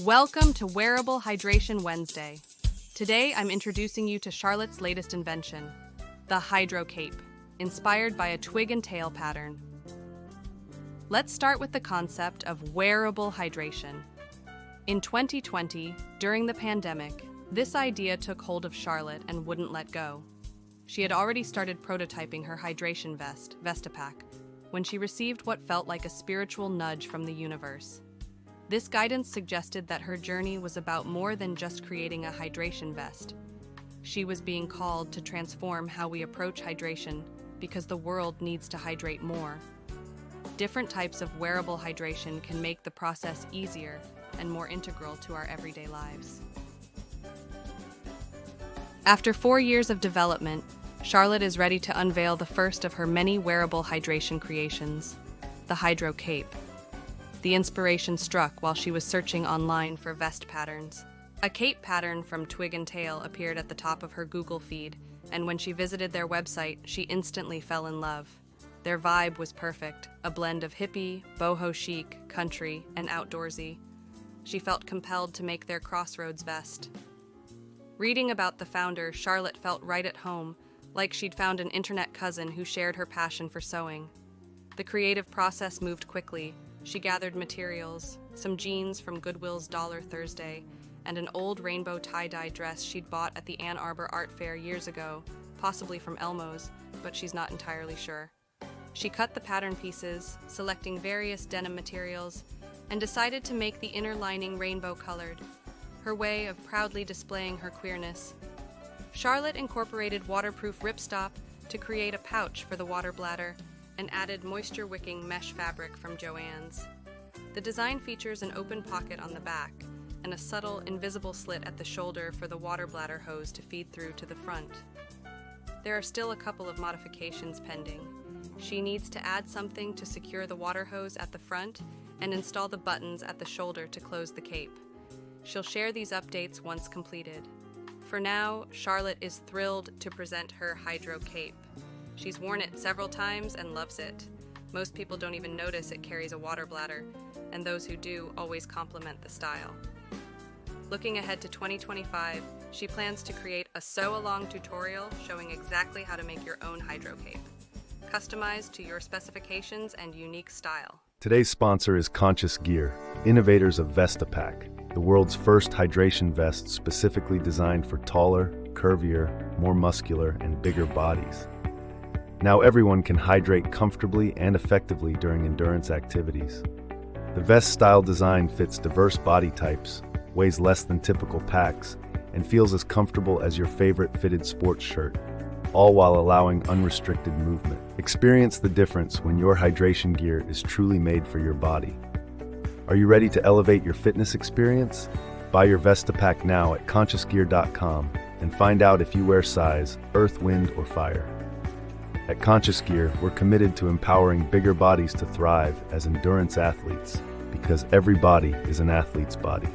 Welcome to Wearable Hydration Wednesday. Today I'm introducing you to Charlotte's latest invention, the Hydro Cape, inspired by a twig and tail pattern. Let's start with the concept of wearable hydration. In 2020, during the pandemic, this idea took hold of Charlotte and wouldn't let go. She had already started prototyping her hydration vest, VestaPak, when she received what felt like a spiritual nudge from the universe. This guidance suggested that her journey was about more than just creating a hydration vest. She was being called to transform how we approach hydration because the world needs to hydrate more. Different types of wearable hydration can make the process easier and more integral to our everyday lives. After 4 years of development, Charlotte is ready to unveil the first of her many wearable hydration creations, the Hydro Cape. The inspiration struck while she was searching online for vest patterns. A cape pattern from Twig Tale appeared at the top of her Google feed, and when she visited their website, she instantly fell in love. Their vibe was perfect, a blend of hippie, boho chic, country, and outdoorsy. She felt compelled to make their Crossroads vest. Reading about the founder, Charlotte felt right at home, like she'd found an internet cousin who shared her passion for sewing. The creative process moved quickly. She gathered materials, some jeans from Goodwill's Dollar Thursday, and an old rainbow tie-dye dress she'd bought at the Ann Arbor Art Fair years ago, possibly from Elmo's, but she's not entirely sure. She cut the pattern pieces, selecting various denim materials, and decided to make the inner lining rainbow-colored, her way of proudly displaying her queerness. Charlotte incorporated waterproof ripstop to create a pouch for the water bladder, and added moisture-wicking mesh fabric from Joann's. The design features an open pocket on the back and a subtle, invisible slit at the shoulder for the water bladder hose to feed through to the front. There are still a couple of modifications pending. She needs to add something to secure the water hose at the front and install the buttons at the shoulder to close the cape. She'll share these updates once completed. For now, Charlotte is thrilled to present her Hydro Cape. She's worn it several times and loves it. Most people don't even notice it carries a water bladder, and those who do always compliment the style. Looking ahead to 2025, she plans to create a sew-along tutorial showing exactly how to make your own Hydro Cape, customized to your specifications and unique style. Today's sponsor is Conscious Gear, innovators of VestaPak, the world's first hydration vest specifically designed for taller, curvier, more muscular, and bigger bodies. Now everyone can hydrate comfortably and effectively during endurance activities. The vest-style design fits diverse body types, weighs less than typical packs, and feels as comfortable as your favorite fitted sports shirt, all while allowing unrestricted movement. Experience the difference when your hydration gear is truly made for your body. Are you ready to elevate your fitness experience? Buy your VestaPak now at consciousgear.com and find out if you wear size, earth, wind, or fire. At Conscious Gear, we're committed to empowering bigger bodies to thrive as endurance athletes, because every body is an athlete's body.